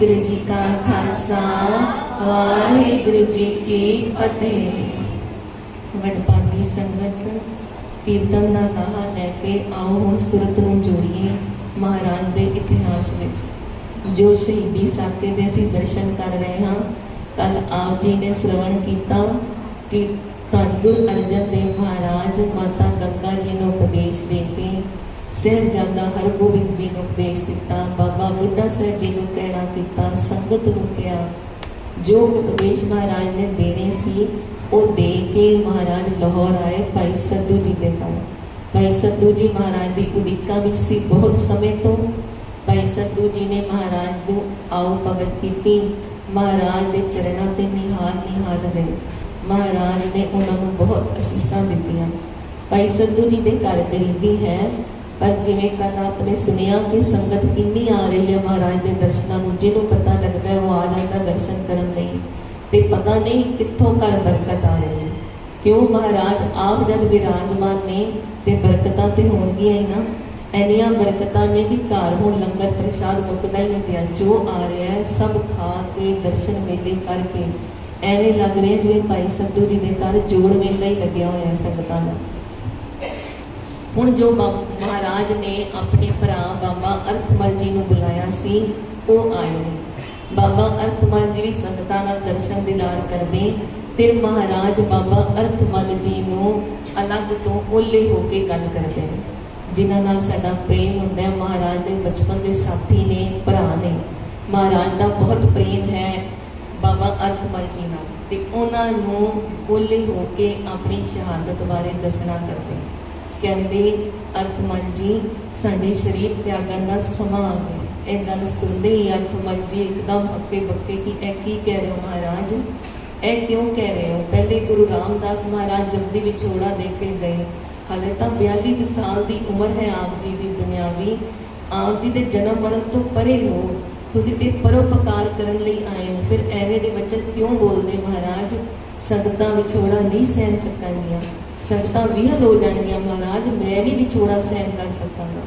वाहिगुरु जी का खालसा वाहिगुरु जी की फतेह। वडभागी संगत कीर्तन का गाहा लैके आओ हुण सुरत नूं जोड़िए महाराज के इतिहास में जो शहीदी साके दे असीं दर्शन कर रहे हाँ। कल आप जी ने श्रवण किया कि गुरु अर्जन देव महाराज माता गंगा जी ने उपदेश दे के साहिबजादा हरगोबिंद जी ने उपदेश दिता, बाबा बुढ़ा साहब जी ने कहना किया, संगत नूं कहा जो उपदेश महाराज ने देने सी वो दे के महाराज लाहौर आए भाई सद्दू जी के घर। भाई सद्दू जी महाराज की उड़ीका विच सी बहुत समय तो। भाई सद्दू जी ने महाराज को आओ भगत की, महाराज के चरणों से निहाल रहे। महाराज ने उन्होंने बहुत असीसा दित्तियां। भाई सद्दू जी के घर गरीबी है, पर जिवें कल आपने सुनिया कि संगत कितनी आ रही है महाराज के दर्शनों में, जिन्होंने पता लगता है वो आ जाता दर्शन करने लई, ते पता नहीं कित्थों घर बरकत आ रही है। क्यों महाराज आप जब विराजमान ने ते बरकतां ते होणगियां ही ना। इन्नियां बरकतां ने भी घर हुण लंगर प्रसाद मुकदा ही नहीं पिया। जो आ रहा है सब खा के दर्शन मेले करके एवें लग रहे जिवें भाई सद्दू जी के घर जोड़ मेला ही लग्या होया संगतां दा। हुण जो महाराज ने अपने भरा बाबा अरथमल जी नूं बुलाया सी वो आए ने। बाबा अरथमल जी भी संगतां नाल दर्शन दीदार करदे। फिर महाराज बाबा अरथमल जी नूं अलग तो ओले होके गल करदे ने, जिन्हां नाल साडा प्रेम हुंदा है। महाराज दे बचपन के साथी ने, भरा ने। महाराज दा बहुत प्रेम है बाबा अरथमल जी नाल, ते उन्हां नूं ओले होके अपनी शहादत बारे दसना करदे। कहते अरथमल जी साडे शरीर त्यागण का समा आ गया। यह गल सुनते ही अरथमल जी एकदम हक्के बक्के कि ऐ की कह रहे हो महाराज, ऐ क्यों कह रहे हो। पहले गुरु रामदास महाराज जल्दी विछोड़ा दे के गए, हाले तो 42 साल की उम्र है आप जी की दुनियावी। आप जी के जन्म मरण तो परे हो, तुसीं ते परोपकार करन लई आए हो, फिर एवें दे वचन क्यों बोलते महाराज। संगतां विछोड़ा नहीं सहन सकणगियां, संगतां विहल हो जाएंगे महाराज, मैं भी विछोड़ा सहन कर सकांगा।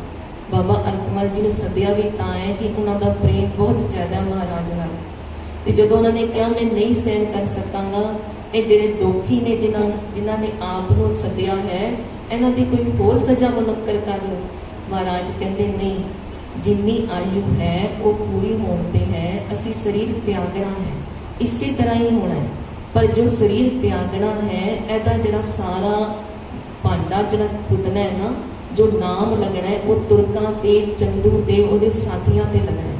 बाबा अरथमल जी ने सद्या भी तां है कि उन्होंने प्रेम बहुत ज़्यादा महाराज नाल। ते जदों उन्होंने कहा मैं नहीं सहन कर सकांगा, ये जिहड़े दोखी ने जिन्हां ने आप नूं सद्या है, इन्हां दी कोई होर सज़ा मुनक्कर कर लो। महाराज कहते नहीं, जिन्नी आयु है वो पूरी होने है, असी शरीर त्यागना है, इसी तरह ही होना है। पर जो शरीर त्यागना है, ऐसा जरा सारा भांडा जरा फुटना है ना, जो नाम लगना है वो तुरकां ते चंदू ते उहदे साथियां ते लगना है,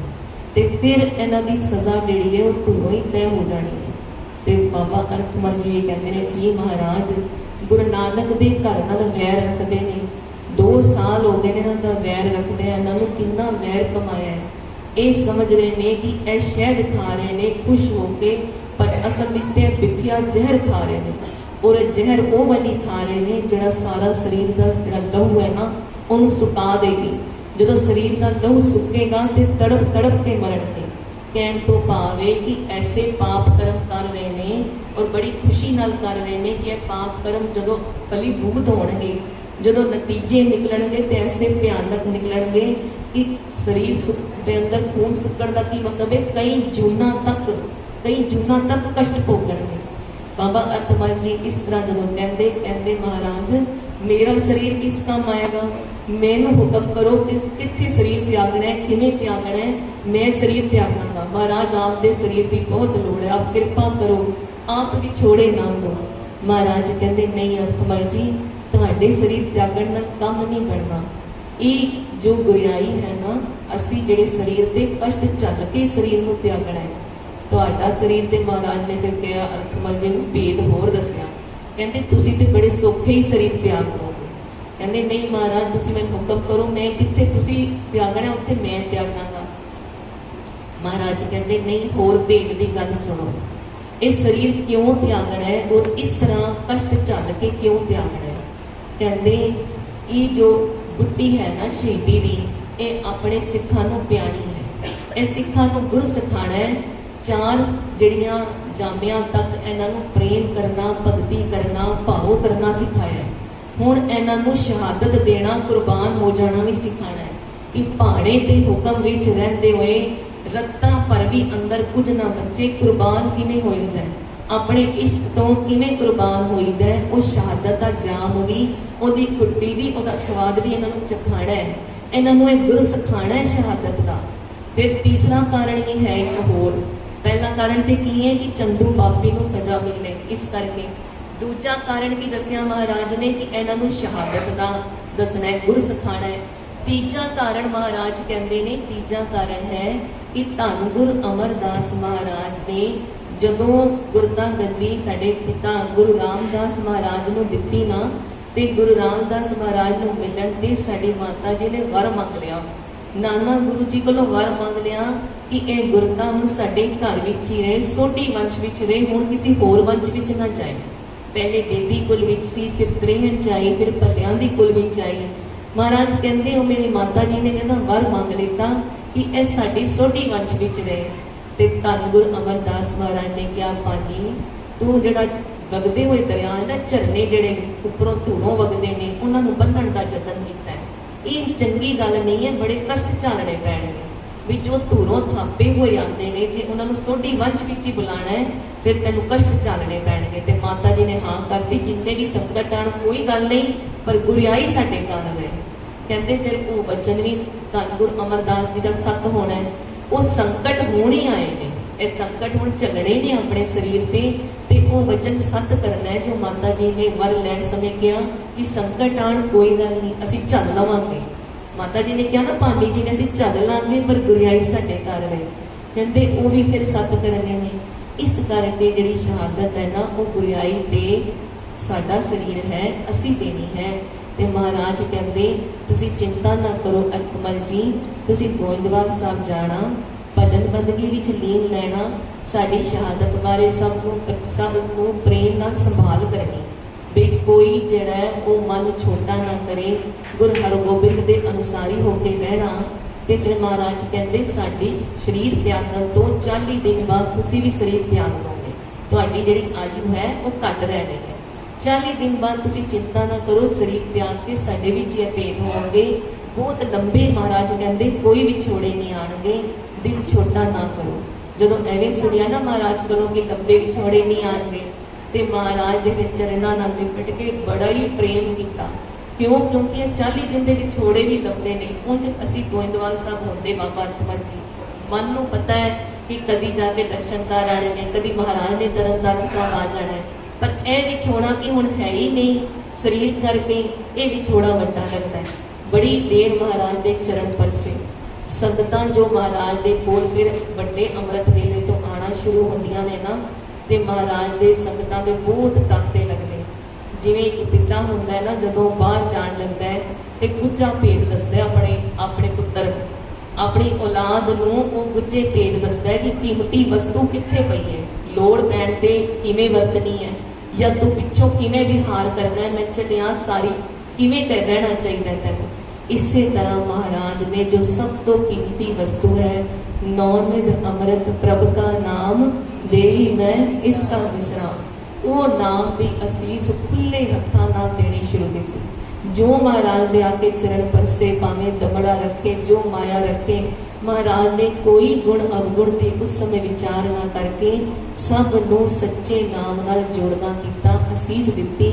ते फिर इन्हां दी सज़ा जिहड़ी है वो धुरों ही तय हो जानी है। ते बाबा अरथमल जी कहते हैं जी महाराज गुरु नानक दे घर नाल वैर रखते हैं, 2 साल हो गए इन्हां दा वैर रखते हैं, इन्हां नूं कितना वैर कमाया है। ये समझ रहे ने कि यह शहद खा रहे ने खुश होके, पर असल में बिखिया जहर खा रहे हैं। और जहर वो वाली खा रहे हैं जरा सारा शरीर का जो लहू है ना उन्होंने सुका देगी। जो शरीर का लहू सुकेगा तो तड़प तड़प के मरनगे। कहने तो भाव है कि ऐसे पाप कर्म कर रहे हैं और बड़ी खुशी नाल कर रहे हैं कि यह पाप कर्म जो फलीभूत होणगे, जो नतीजे निकलणगे तो ऐसे भयानक निकलणगे कि शरीर के अंदर खून सुकण का की मतलब है कई जूना तक कष्ट भोगणगे। बाबा अरथमल जी इस तरह जो कहते महाराज मेरा शरीर किस काम आएगा, मैनू हुक्म करो कि कित्थे शरीर त्यागना है, किवें त्यागना है, मैं शरीर त्यागांगा। महाराज आप दे शरीर की बहुत लोड़ है, आप कृपा करो, आप विछोड़े ना दो। महाराज कहते नहीं अरथमल जी तुहाडे शरीर त्यागण नाल काम नहीं बनना। ये जो गुरियाई है ना, असी जिहड़े शरीर के कष्ट झल के शरीर नूं त्यागना है। तुहाडा शरीर ते महाराज ने फिर कहा अरथमल जी नूं भेद होर दस्सिया, कहते तुसीं ते बड़े सौखे ही शरीर त्याग दोगे। कहते नहीं महाराज तुसीं मैनूं हुक्म करो, मैं जिथे तुसीं त्यागना उत्थे मैं त्यागांगा। महाराज कहते नहीं होर भेद की गल सुनो, ये शरीर क्यों त्यागना है और इस तरह कष्ट झल के क्यों त्यागना है। कहते ये जो बुढ़ी है ना शहीदी दी, ये अपने सिखां नूं प्याणी है, ये सिखां नूं गुर सिखाना है। 4 जड़ियां जामियां तक इन्हां नूं प्रेम करना, भगती करना, भाव करना सिखाया है। हुण इन्हां नूं शहादत देना, कुर्बान हो जाना भी सिखाना है कि भाणे ते हुक्म विच रहिंदे होए रत्तां पर भी अंदर कुछ ना बचे, कुर्बान किवें होईदा है, अपने इश्क तो किवें कुर्बान होईदा है। वो शहादत दा जाम भी, ओदी कुट्टी भी, ओदा स्वाद भी इन्हां नूं चखाना है, इन्हां नूं इह गुर सिखाना है शहादत दा। फिर तीसरा कारण भी है एक होर। पहला कारण तो की है कि चंदू पापी नूं सजा मिले, इस करके। दूजा कारण की दसिया महाराज ने कि इन्हां नूं शहादत दा दसना है, गुर सिखाना है। तीजा कारण महाराज कहते ने, तीजा कारण है कि धन गुर अमरदास महाराज ने जदों गुरता गद्दी साडे पिता गुरु रामदास महाराज नूं दित्ती ना, ते गुरु रामदास महाराज नूं मिलण ते साडी माता जी ने वर मंग लिया। नाना गुरु जी कोलों वर मंग लिया कि यह गुरता हुण साडे घर विच ही रहे, सोढी वंश विच रहे, हुण किसी होर वंश विच ना जाए। पहले बेदी कुल विच सी, फिर त्रेहण च आई, फिर भलियां दी कुल विच आई। महाराज कहते हो मेरी माता जी ने कहना वर मंग लिता कि यह साडी सोढी वंश विच रहे। ते धन गुरु अमरदास महाराज ने कहा पानी तू जिहड़ा वगदे हुए दरिया ना, झरने जिहड़े उपरों धूरों वगदे ने, उन्हां नूं बन्नण दा यतन कीता है। ये चंगी गल नहीं है, बड़े कष्ट झेलने पैणगे भी जो धूरों थापे हुए आते हैं, जे उन्हां नूं सोढी वंश विच ही बुलाना है फिर तैनूं कष्ट झेलने पैणगे। ते माता जी ने हाँ करती, जिन्ने भी संकट आण कोई गल नहीं, पर गुरियाई साडे घर रहे। कहते फिर वो वचन भी धन गुरु अमरदास जी का सत होना है। वो संकट होण ही आए ने, ये संकट हुण झलने ने अपने शरीर ते वो वचन सत करना है जो माता जी ने वर लैण समय कहा कि संकट आण कोई गल नहीं, असीं झल लवांगे। माता जी ने कहा ना पानी जी ने असीं झल लांगे, पर गुरियाई साडे घर रहे। कहते वो भी फिर सत करने ने। इस करके जिहड़ी शहादत है ना, वो गुरियाई ते साडा शरीर है, असीं देनी है। ते महाराज कहते तुसीं चिंता ना करो अकमल जी, तुसीं गोइंदवाल साहब जाना, भजन बंदगी विच लीन लैना, साडी शहादत बारे सब नूं प्रेम नाल संभाल करनी, बे कोई जिहड़ा है वो मन छोटा ना करे, गुरु हरगोबिंद दे अनुसारी होके रहना। ते फिर महाराज कहते साडी शरीर त्यागण तो 40 दिन बाद तुसीं भी शरीर त्याग दोगे, तुहाडी जिहड़ी आयु है वो घट रहनी है। 40 दिन बाद तुसीं चिंता ना करो, शरीर त्याग के साडे विच ही भेद होणगे, बहुत लंबे। महाराज कहते कोई भी छोड़े नहीं आणगे, दिल छोटा ना करो। जदों एवें सुनिया ना महाराज करो कि लंबे विछोड़े नहीं आणगे, ते महाराज दे चरणां नाल लिपट के बड़ा ही प्रेम किया। क्यों? क्योंकि 40 दिन दे विछोड़े भी लंबे ने। उंज असीं गोइंदवाल साहब होंदे बाबा अतमल जी, मन नूं पता है कि कदी जाके दर्शन कर आने ने, कदी महाराज ने तरनताਰਨ साहब आ जाना है, पर यह विछोड़ा कि हुण है ही नहीं शरीर करके, ये विछोड़ा वड्डा लगता है। बड़ी देर महाराज दे चरण परसे, संगतां जो महाराज दे कोल फिर वड्डे अमृत वेले तो आना शुरू होंदियां ने ना, ते महाराज दे संगतां दे बहुत तांते लगदे। जिवें एक पिता हुंदा है ना, जदों बाहर जाण लगदा है ते गुज्जा भेद दसदा है अपने पुत्तर अपनी औलाद नूं, ओह गुज्जे भेद दसदा है कि कीमती वस्तु कित्थे पई है, लोड़ पैण ते किवें वरतनी है, या तू पिछों किवें विहार करना है, मैं चलिया सारी किवें कर रहना चाहिए तैनूं। इसी तरह महाराज ने जो सब तो कीमती वस्तु है, नौनिध अमृत प्रभ का नाम देही मैं इसका विश्राम, वो नाम की असीस खुले हत्थां नाल देनी शुरू की। जो महाराज दे आके चरण परसे, भावें दमड़ा रखे, जो माया रखे, महाराज ने कोई गुण अवगुण की उस समय विचार ना करके सब नूं सच्चे नाम नाल जोड़ना कीता, असीस दिती,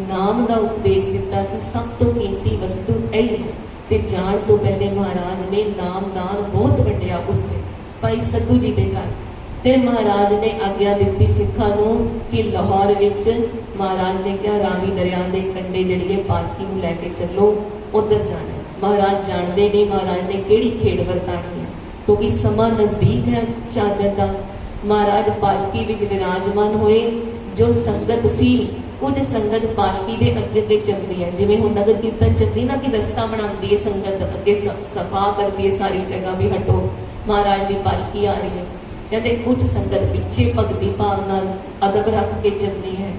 नाम का उपदेश दिता कि सब तो कीमती वस्तु यही है। ते जाण तो पहले महाराज ने नामदान बहुत वंडिया उसते भाई सद्धू जी के घर। फिर महाराज ने आग्ञा दी सिखां नूं कि लाहौर विच महाराज ने कहा रावी दरिया के कंढे जिहड़ी पालकी नूं लैके चलो, उधर जाना। महाराज जानते नहीं महाराज ने किहड़ी खेड वरतानी है, क्योंकि समा नज़दीक है शहादत दा। महाराज पालकी विच विराजमान होए, जो संगत सी कुछ संगत पालकी दे अगे अगे चलती है, जिवें हुण नगर कीर्तन चलदी ना कि रस्ता बनाती है, संगत अगे सफा करती है सारी जगह भी हटो, महाराज की पालकी आ रही है। कहते कुछ संगत पिछे भगती भाव नाल अदब रख के चलती है,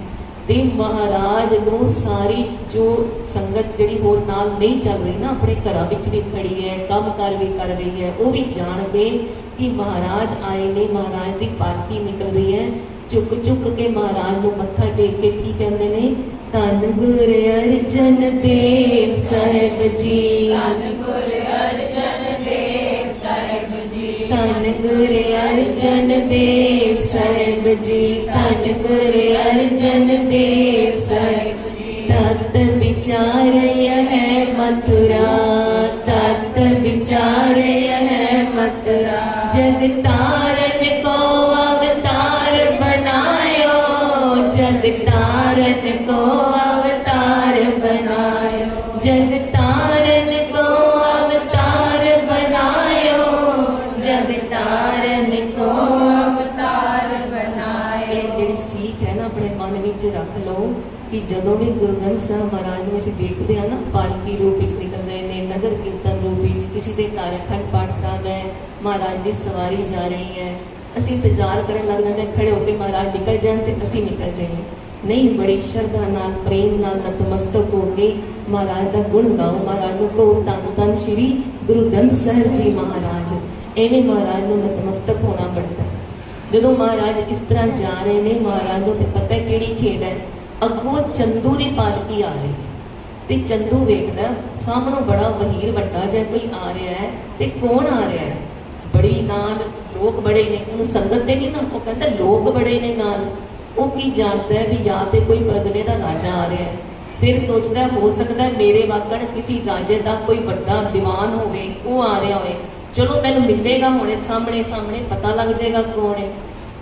ते महाराज नूं सारी जो संगत जिहड़ी होर नाल नहीं चल रही ना, अपने घरां विच भी खड़ी है, काम कार भी कर रही है, वो भी जान गए कि महाराज आए ने, महाराज की पालकी निकल रही है। चुक चुक के महाराज को मत्था टेक के की कहते ने, धन गुर अर्जन देव साहिब जी, धन गुर अर्जन देव साहिब जी, ਧੰਨ ਗੁਰ ਅਰਜਨ ਦੇਵ ਸਾਹਿਬ ਜੀ, ਧੰਨ ਗੁਰ ਅਰਜਨ ਦੇਵ ਸਾਹਿਬ ਜੀ। ਤਤ ਵਿਚਾਰਯ ਹੈ ਮਥੁਰਾ, ਤਤ ਵਿਚਾਰਯ ਹੈ ਮਥੁਰਾ। ਜਗ ਤਾਰਨ को अवतार बनायो, जग तारन को अवतार बनायो, जग तारन को अवतार बनायो, जग तारन को अवतार बनायो। ਇਹ ਜਿਹੜੀ ਸੀਖ ਹੈ ਨਾ ਆਪਣੇ ਮਨ ਵਿੱਚ ਰੱਖ ਲਓ ਕਿ ਜਦੋਂ ਵੀ ਗੁਰੂ ਗ੍ਰੰਥ ਸਾਹਿਬ ਮਹਾਰਾਜ ਨੂੰ ਅਸੀਂ ਦੇਖਦੇ ਹਾਂ ਨਾ, ਪਾਲਕੀ ਰੂਪ ਵਿੱਚ ਨਿਕਲ ਰਹੇ ਨੇ, ਨਗਰ ਕੀਰਤਨ ਰੂਪ ਵਿੱਚ, ਕਿਸੇ ਦੇ ਘਰ ਅਖੰਡ ਪਾਠ ਸਾਹਿਬ ਹੈ, ਮਹਾਰਾਜ ਦੀ ਸਵਾਰੀ ਜਾ ਰਹੀ ਹੈ, ਅਸੀਂ ਇੰਤਜ਼ਾਰ ਕਰਨ ਲੱਗ ਜਾਂਦੇ ਖੜੇ ਹੋ ਕੇ ਮਹਾਰਾਜ ਨਿਕਲ ਜਾਣ ਤੇ ਅਸੀਂ ਨਿਕਲ ਜਾਈਏ। ਨਹੀਂ, ਬੜੀ ਸ਼ਰਧਾ ਨਾਲ, ਪ੍ਰੇਮ ਨਾਲ ਨਤਮਸਤਕ ਹੋ ਕੇ ਮਹਾਰਾਜ ਦਾ ਗੁਣ ਗਾਓ, ਮਹਾਰਾਜ ਨੂੰ ਕਹੋ ਧੰਨ ਧੰਨ ਸ਼੍ਰੀ ਗੁਰੂ ਗ੍ਰੰਥ ਸਾਹਿਬ ਜੀ ਮਹਾਰਾਜ। ਐਵੇਂ ਮਹਾਰਾਜ ਨੂੰ ਨਤਮਸਤਕ ਹੋਣਾ ਪੜਦਾ। ਜਦੋਂ ਮਹਾਰਾਜ ਇਸ ਤਰ੍ਹਾਂ ਜਾ ਰਹੇ ਨੇ, ਮਹਾਰਾਜ ਨੂੰ ਤੇ ਪਤਾ ਕਿਹੜੀ ਖੇਡ ਹੈ। ਅੱਗੋਂ ਚੰਦੂ ਦੀ ਪਾਲਕੀ ਆ ਰਹੀ ਹੈ ਤੇ ਚੰਦੂ ਵੇਖਦਾ ਸਾਹਮਣੋਂ ਬੜਾ ਵਹੀਰ ਵੱਡਾ ਜਿਹਾ ਕੋਈ ਆ ਰਿਹਾ ਹੈ ਤੇ ਕੌਣ ਆ ਰਿਹਾ ਹੈ। ਬੜੀ ਨਾਲ ਲੋਕ ਬੜੇ ਨੇ, ਉਹਨੂੰ ਸੰਗਤ ਤੇ ਨਹੀਂ ਨਾ, ਉਹ ਕਹਿੰਦਾ ਲੋਕ ਬੜੇ ਨੇ ਨਾਲ। ਉਹ ਕੀ ਜਾਣਦਾ ਹੈ ਵੀ ਜਾਂ ਤੇ ਕੋਈ ਪਰਗਨੇ ਦਾ ਰਾਜਾ ਆ ਰਿਹਾ ਹੈ। ਫਿਰ ਸੋਚਦਾ ਹੋ ਸਕਦਾ ਮੇਰੇ ਵਾਕਣ ਕਿਸੇ ਰਾਜੇ ਦਾ ਕੋਈ ਵੱਡਾ ਦੀਵਾਨ ਹੋਵੇ, ਉਹ ਆ ਰਿਹਾ ਹੋਵੇ, ਚਲੋ ਮੈਨੂੰ ਮਿਲੇਗਾ ਹੁਣੇ ਸਾਹਮਣੇ ਸਾਹਮਣੇ, ਪਤਾ ਲੱਗ ਜਾਏਗਾ ਕੌਣ ਹੈ।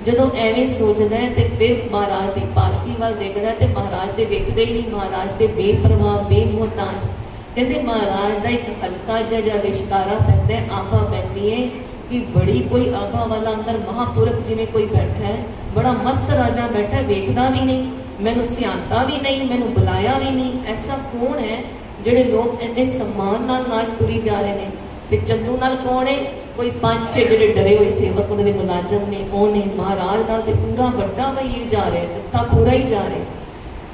ਜਦੋਂ ਐਵੇਂ ਸੋਚਦਾ ਹੈ ਤੇ ਫਿਰ ਮਹਾਰਾਜ ਦੀ ਪਾਲਕੀ ਵੱਲ ਦੇਖਦਾ ਤੇ ਮਹਾਰਾਜ ਤੇ ਵੇਖਦੇ ਹੀ ਨਹੀਂ, ਮਹਾਰਾਜ ਤੇ ਬੇਪਰਵਾਹ ਬੇਮੁਹਤਾਜ। ਕਹਿੰਦੇ ਮਹਾਰਾਜ ਦਾ ਇੱਕ ਹਲਕਾ ਜਿਹਾ ਰਿਸ਼ਤਾਰਾ ਪੈਂਦਾ, ਆਭਾ ਪੈਂਦੀ ਹੈ ਕਿ ਬੜੀ ਕੋਈ ਆਭਾ ਵਾਲਾ ਅੰਦਰ ਮਹਾਪੁਰਖ ਜਿਵੇਂ ਕੋਈ ਬੈਠਾ ਹੈ, ਬੜਾ ਮਸਤ ਰਾਜਾ ਬੈਠਾ, ਵੇਖਦਾ ਵੀ ਨਹੀਂ, ਮੈਨੂੰ ਸਿਆਣਦਾ ਵੀ ਨਹੀਂ, ਮੈਨੂੰ ਬੁਲਾਇਆ ਵੀ ਨਹੀਂ। ਐਸਾ ਕੌਣ ਹੈ ਜਿਹੜੇ ਲੋਕ ਇੰਨੇ ਸਨਮਾਨ ਨਾਲ ਤੁਰੀ ਜਾ ਰਹੇ ਨੇ। ਤੇ ਚੰਦੂ ਨਾਲ ਕੌਣ ਹੈ? ਕੋਈ 5-6 ਜਿਹੜੇ ਡਰੇ ਹੋਏ ਸੇਵਕ, ਉਹਨਾਂ ਦੇ ਮੁਲਾਜ਼ਮ ਨੇ, ਉਹ ਨੇ। ਮਹਾਰਾਜ ਨਾਲ ਤੇ ਪੂਰਾ ਵੱਡਾ ਵਹੀਰ ਜਾ ਰਿਹਾ, ਜੱਥਾ ਪੂਰਾ ਹੀ ਜਾ ਰਿਹਾ।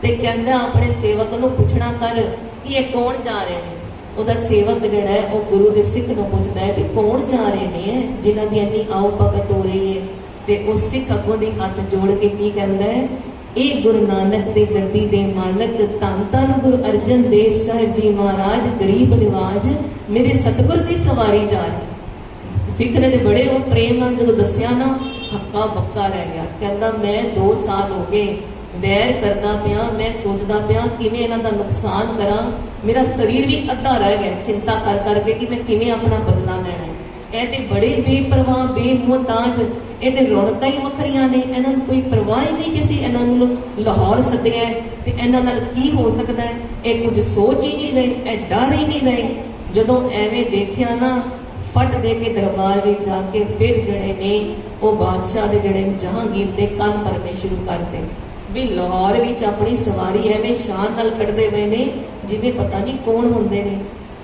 ਤੇ ਕਹਿੰਦਾ ਆਪਣੇ ਸੇਵਕ ਨੂੰ ਪੁੱਛਣਾ ਕਰ ਕਿ ਇਹ ਕੌਣ ਜਾ ਰਹੇ ਨੇ। ਉਹਦਾ ਸੇਵਕ ਜਿਹੜਾ ਹੈ ਉਹ ਗੁਰੂ ਦੇ ਸਿੱਖ ਨੂੰ ਪੁੱਛਦਾ ਹੈ ਵੀ ਕੌਣ ਜਾ ਰਹੇ ਨੇ ਜਿਨ੍ਹਾਂ ਦੀ ਇੰਨੀ ਆਓ ਭਗਤ ਹੋ ਰਹੀ ਹੈ। ਤੇ ਉਹ ਸਿੱਖ ਅੱਗੋਂ ਦੀ ਹੱਥ ਜੋੜ ਕੇ ਕੀ ਕਹਿੰਦਾ ਹੈ, ਇਹ ਗੁਰੂ ਨਾਨਕ ਦੇ ਗੱਦੀ ਦੇ ਮਾਲਕ ਧੰਨ ਧੰਨ ਗੁਰੂ ਅਰਜਨ ਦੇਵ ਸਾਹਿਬ ਜੀ ਮਹਾਰਾਜ, ਗਰੀਬ ਨਿਵਾਜ ਮੇਰੇ ਸਤਿਗੁਰ ਦੀ ਸਵਾਰੀ ਜਾ ਰਹੀ। ਸਿੱਖ ਨੇ ਤੇ ਬੜੇ ਉਹ ਪ੍ਰੇਮ ਨਾਲ ਜਦੋਂ ਦੱਸਿਆ ਨਾ, ਹੱਕਾ ਬੱਕਾ ਰਹਿ ਗਿਆ। ਕਹਿੰਦਾ ਮੈਂ 2 ਸਾਲ ਹੋ ਗਏ ਵੈਰ ਕਰਦਾ ਪਿਆ, ਮੈਂ ਸੋਚਦਾ ਪਿਆ ਕਿਵੇਂ ਇਹਨਾਂ ਦਾ ਨੁਕਸਾਨ ਕਰਾਂ, ਮੇਰਾ ਸਰੀਰ ਵੀ ਅੱਧਾ ਰਹਿ ਗਿਆ ਚਿੰਤਾ ਕਰ ਕਰਕੇ ਕਿ ਮੈਂ ਕਿਵੇਂ ਆਪਣਾ ਬਦਲਾ ਲੈਣਾ ਹੈ। ਇਹ ਤੇ ਬੜੇ ਬੇਪਰਵਾਹ ਬੇਮੁਹਤਾਜ, ਇਹਦੇ ਰੌਣਕਾਂ ਹੀ ਵੱਖਰੀਆਂ ਨੇ, ਇਹਨਾਂ ਨੂੰ ਕੋਈ ਪਰਵਾਹ ਹੀ ਨਹੀਂ ਕਿਸੇ ਇਹਨਾਂ ਨੂੰ ਲਾਹੌਰ ਸੱਦਿਆ ਤੇ ਇਹਨਾਂ ਨਾਲ ਕੀ ਹੋ ਸਕਦਾ ਹੈ। ਇਹ ਕੁਝ ਸੋਚ ਹੀ ਨਹੀਂ ਰਹੇ, ਇਹ ਡਰ ਹੀ ਨਹੀਂ ਰਹੇ। ਜਦੋਂ ਐਵੇਂ ਦੇਖਿਆ ਨਾ, ਫਟ ਦੇ ਕੇ ਦਰਬਾਰ ਵਿੱਚ ਜਾ ਕੇ ਫਿਰ ਜਿਹੜੇ ਨੇ ਉਹ ਬਾਦਸ਼ਾਹ ਦੇ ਜਿਹੜੇ ਜਹਾਂਗੀਰ ਦੇ ਕੰਨ ਭਰਨੇ ਸ਼ੁਰੂ ਕਰਦੇ ਵੀ ਲਾਹੌਰ ਵਿੱਚ ਆਪਣੀ ਸਵਾਰੀ ਐਵੇਂ ਸ਼ਾਨ ਨਾਲ ਕੱਢਦੇ ਪਏ ਨੇ ਜਿਵੇਂ ਪਤਾ ਨਹੀਂ ਕੌਣ ਹੁੰਦੇ ਨੇ।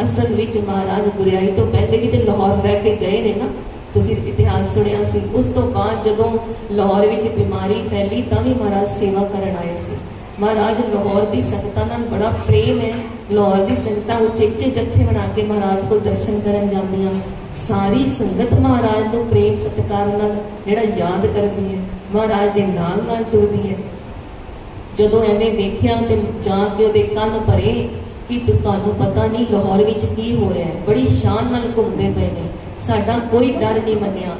ਅਸਲ ਵਿੱਚ ਮਹਾਰਾਜ ਗੁਰਿਆਈ ਤੋਂ ਪਹਿਲੇ ਵੀ ਤੇ ਲਾਹੌਰ ਰਹਿ ਕੇ ਗਏ ਨੇ ਨਾ, ਤੁਸੀਂ ਇਤਿਹਾਸ ਸੁਣਿਆ ਸੀ। ਉਸ ਤੋਂ ਬਾਅਦ ਜਦੋਂ ਲਾਹੌਰ ਵਿੱਚ ਬਿਮਾਰੀ ਫੈਲੀ ਤਾਂ ਵੀ ਮਹਾਰਾਜ ਸੇਵਾ ਕਰਨ ਆਏ ਸੀ। ਮਹਾਰਾਜ ਲਾਹੌਰ ਦੀ ਸੰਗਤਾਂ ਨਾਲ ਬੜਾ ਪ੍ਰੇਮ ਹੈ। ਲਾਹੌਰ ਦੀ ਸੰਗਤਾਂ ਉੱਚੇ ਜੱਥੇ ਬਣਾ ਕੇ ਮਹਾਰਾਜ ਕੋਲ ਦਰਸ਼ਨ ਕਰਨ ਜਾਂਦੀਆਂ। ਸਾਰੀ ਸੰਗਤ ਮਹਾਰਾਜ ਨੂੰ ਪ੍ਰੇਮ ਸਤਿਕਾਰ ਨਾਲ ਜਿਹੜਾ ਯਾਦ ਕਰਦੀ ਹੈ, ਮਹਾਰਾਜ ਦੇ ਨਾਲ ਟੁਰਦੀ ਹੈ। ਜਦੋਂ ਐਵੇਂ ਵੇਖਿਆ ਤੇ ਜਾ ਕੇ ਉਹਦੇ ਕੰਨ ਭਰੇ ਕਿ ਤੁਹਾਨੂੰ ਪਤਾ ਨਹੀਂ ਲਾਹੌਰ ਵਿੱਚ ਕੀ ਹੋ ਰਿਹਾ ਹੈ। ਬੜੀ ਸ਼ਾਨ ਨਾਲ ਘੁੰਮਦੇ ਪਏ ਨੇ, ਸਾਡਾ ਕੋਈ ਡਰ ਨਹੀਂ ਮੰਨਿਆ।